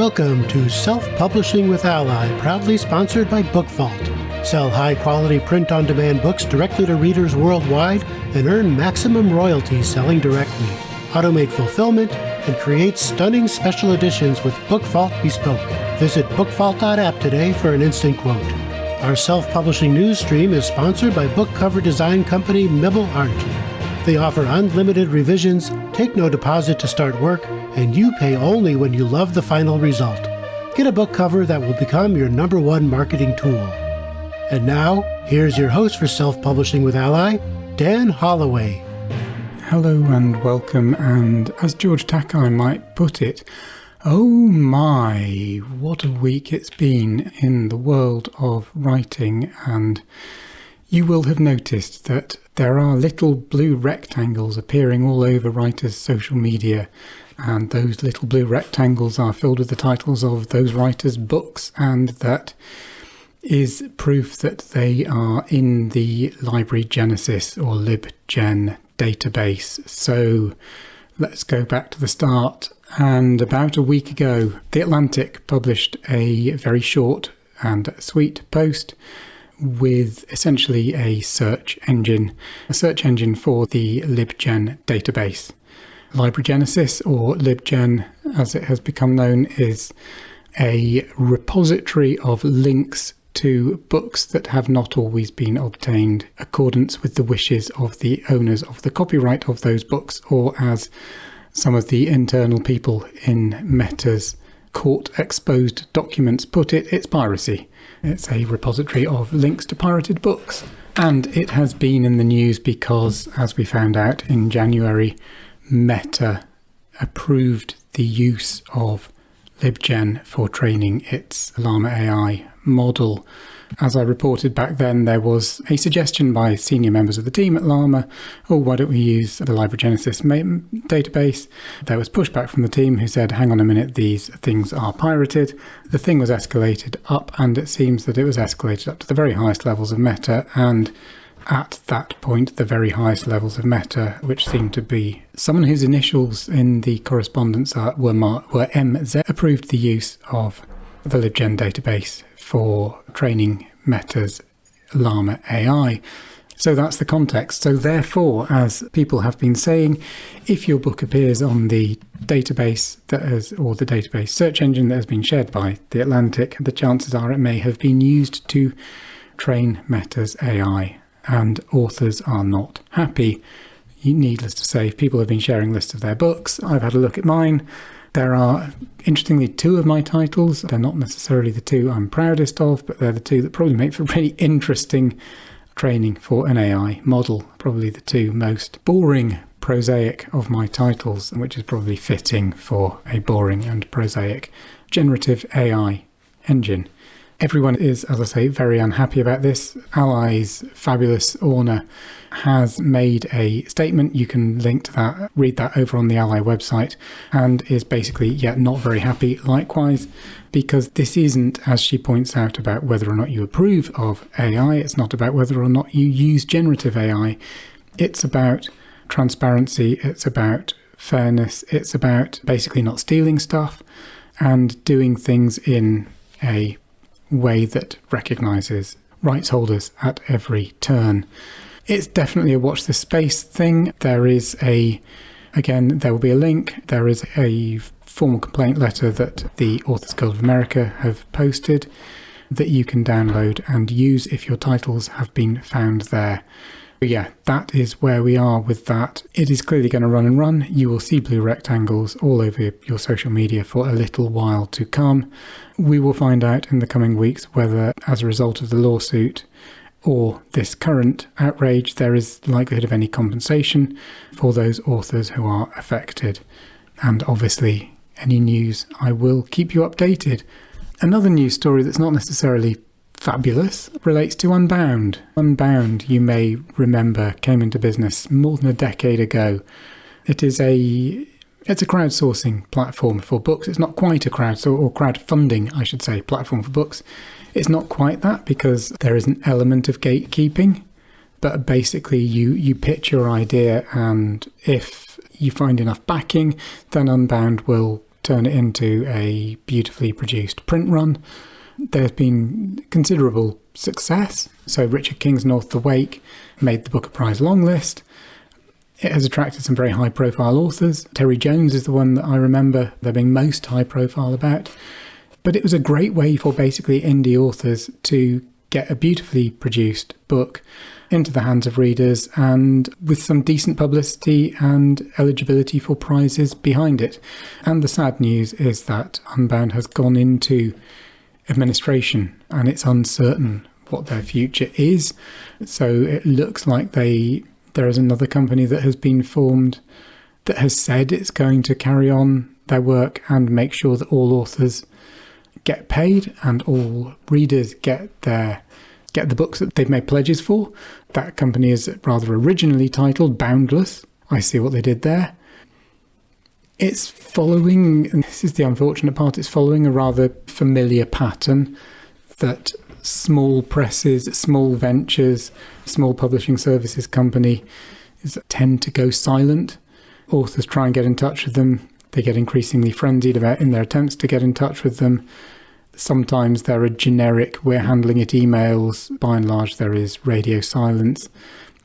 Welcome to Self-Publishing with Ally, proudly sponsored by Book Vault. Sell high-quality print-on-demand books directly to readers worldwide and earn maximum royalties selling directly. Automate fulfillment and create stunning special editions with Book Vault Bespoke. Visit bookvault.app today for an instant quote. Our self-publishing news stream is sponsored by book cover design company Mibble Art. They offer unlimited revisions, take no deposit to start work, and you pay only when you love the final result. Get a book cover that will become your #1 marketing tool. And now, here's your host for Self-Publishing with Ally, Dan Holloway. Hello and welcome, and as George Takei might put it, oh my, what a week it's been in the world of writing. And you will have noticed that there are little blue rectangles appearing all over writers' social media, and those little blue rectangles are filled with the titles of those writers' books, and that is proof that they are in the Library Genesis or LibGen database. So let's go back to the start. And about a week ago, The Atlantic published a very short and sweet post with essentially a search engine for the LibGen database. Library Genesis, or LibGen as it has become known, is a repository of links to books that have not always been obtained in accordance with the wishes of the owners of the copyright of those books, or as some of the internal people in Meta's court-exposed documents put it, it's piracy. It's a repository of links to pirated books. And it has been in the news because, as we found out in January, Meta approved the use of LibGen for training its Llama AI model. As I reported back then, there was a suggestion by senior members of the team at Llama, why don't we use the Library Genesis database? There was pushback from the team who said, hang on a minute, these things are pirated. The thing was escalated up, and it seems that it was escalated up to the very highest levels of Meta, and at that point, the very highest levels of Meta, which seemed to be someone whose initials in the correspondence were MZ, approved the use of the LibGen database for training Meta's Llama AI. So that's the context. So therefore, as people have been saying, if your book appears on the database or the database search engine that has been shared by The Atlantic, the chances are it may have been used to train Meta's AI, and authors are not happy. Needless to say, people have been sharing lists of their books. I've had a look at mine. There are, interestingly, 2 of my titles. They're not necessarily the 2 I'm proudest of, but they're the 2 that probably make for really interesting training for an AI model. Probably the 2 most boring, prosaic of my titles, which is probably fitting for a boring and prosaic generative AI engine. Everyone is, as I say, very unhappy about this. Ally's fabulous Orna has made a statement. You can link to that, read that over on the Ally website, and is basically, not very happy likewise, because this isn't, as she points out, about whether or not you approve of AI. It's not about whether or not you use generative AI. It's about transparency. It's about fairness. It's about basically not stealing stuff and doing things in a way that recognises rights holders at every turn. It's definitely a watch this space thing. There will be a link. There is a formal complaint letter that the Authors Guild of America have posted that you can download and use if your titles have been found there. That is where we are with that. It is clearly going to run and run. You will see blue rectangles all over your social media for a little while to come. We will find out in the coming weeks whether, as a result of the lawsuit or this current outrage, there is likelihood of any compensation for those authors who are affected. And obviously, any news, I will keep you updated. Another news story that's not necessarily fabulous relates to Unbound. Unbound, you may remember, came into business more than a decade ago. It's a crowdsourcing platform for books. It's not quite a crowdfunding, I should say, platform for books. It's not quite that because there is an element of gatekeeping, but basically you pitch your idea, and if you find enough backing, then Unbound will turn it into a beautifully produced print run. There's been considerable success. So Richard Kingsnorth, The Wake, made the Booker Prize longlist. It has attracted some very high-profile authors. Terry Jones is the one that I remember there being most high-profile about. But it was a great way for basically indie authors to get a beautifully produced book into the hands of readers and with some decent publicity and eligibility for prizes behind it. And the sad news is that Unbound has gone into administration and it's uncertain what their future is. So it looks like there is another company that has been formed that has said it's going to carry on their work and make sure that all authors get paid and all readers get the books that they've made pledges for. That company is rather originally titled Boundless. I see what they did there. It's following, and this is the unfortunate part, it's following a rather familiar pattern that small presses, small ventures, small publishing services companies tend to go silent. Authors try and get in touch with them. They get increasingly frenzied in their attempts to get in touch with them. Sometimes there are generic, we're handling it emails. By and large, there is radio silence.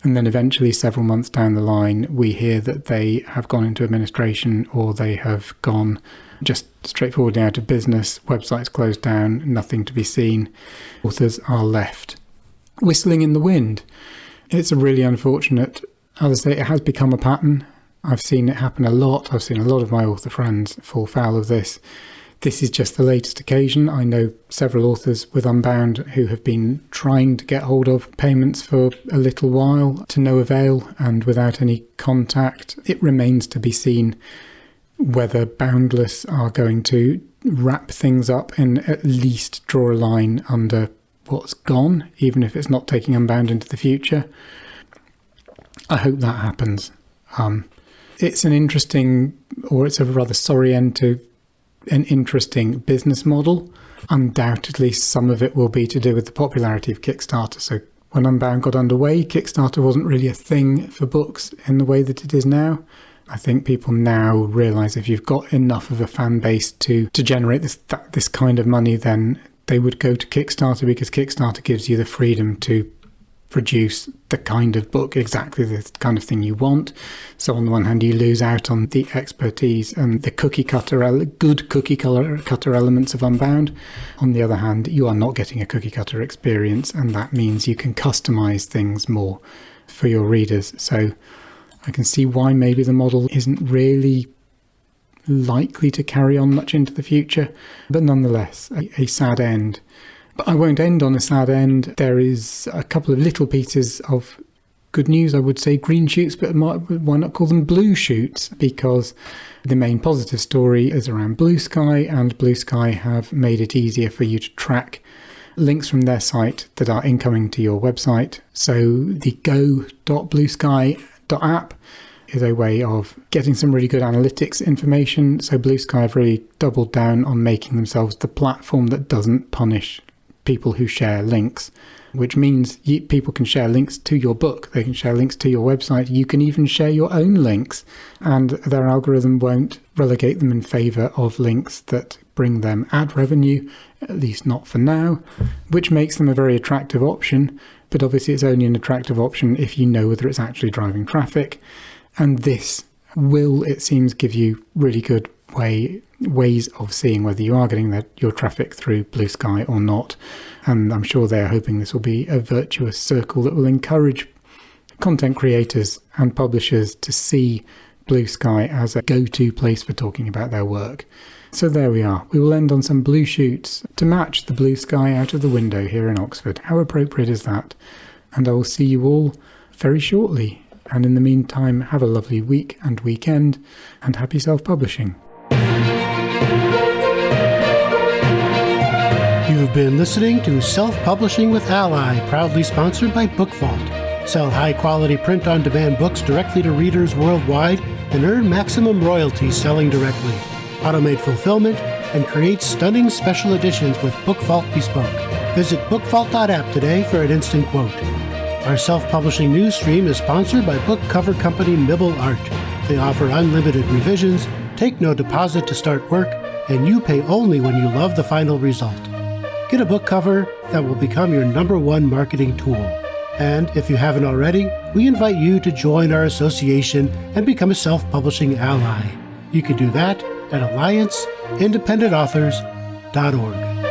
And then eventually, several months down the line, we hear that they have gone into administration or they have gone just straightforwardly out of business. Websites closed down, nothing to be seen. Authors are left whistling in the wind. It's a really unfortunate, as I say, it has become a pattern. I've seen it happen a lot. I've seen a lot of my author friends fall foul of this. This is just the latest occasion. I know several authors with Unbound who have been trying to get hold of payments for a little while to no avail and without any contact. It remains to be seen whether Boundless are going to wrap things up and at least draw a line under what's gone, even if it's not taking Unbound into the future. I hope that happens. It's an interesting, or it's a rather sorry end to an interesting business model. Undoubtedly, some of it will be to do with the popularity of Kickstarter. So when Unbound got underway, Kickstarter wasn't really a thing for books in the way that it is now. I think people now realise if you've got enough of a fan base to generate this kind of money, then they would go to Kickstarter because Kickstarter gives you the freedom to produce the kind of book, exactly the kind of thing you want. So on the one hand, you lose out on the expertise and the good cookie cutter elements of Unbound. On the other hand, you are not getting a cookie cutter experience, and that means you can customize things more for your readers. So I can see why maybe the model isn't really likely to carry on much into the future, but nonetheless, a sad end. But I won't end on a sad end. There is a couple of little pieces of good news. I would say green shoots, but why not call them blue shoots? Because the main positive story is around Blue Sky, and Blue Sky have made it easier for you to track links from their site that are incoming to your website. So the go.bluesky.app is a way of getting some really good analytics information. So Blue Sky have really doubled down on making themselves the platform that doesn't punish people who share links, which means people can share links to your book, they can share links to your website, you can even share your own links, and their algorithm won't relegate them in favour of links that bring them ad revenue, at least not for now, which makes them a very attractive option. But obviously it's only an attractive option if you know whether it's actually driving traffic, and this will, it seems, give you really good ways of seeing whether you are getting your traffic through Blue Sky or not. And I'm sure they're hoping this will be a virtuous circle that will encourage content creators and publishers to see Blue Sky as a go-to place for talking about their work. So there we are. We will end on some blue shoots to match the blue sky out of the window here in Oxford. How appropriate is that? And I will see you all very shortly. And in the meantime, have a lovely week and weekend, and happy self-publishing. You've been listening to Self-Publishing with Ally, proudly sponsored by BookVault. Sell high-quality print-on-demand books directly to readers worldwide and earn maximum royalties selling directly. Automate fulfillment and create stunning special editions with BookVault Bespoke. Visit bookvault.app today for an instant quote. Our self-publishing news stream is sponsored by book cover company Mibble Art. They offer unlimited revisions, take no deposit to start work, and you pay only when you love the final result. Get a book cover that will become your #1 marketing tool. And if you haven't already, we invite you to join our association and become a self-publishing ally. You can do that at allianceindependentauthors.org.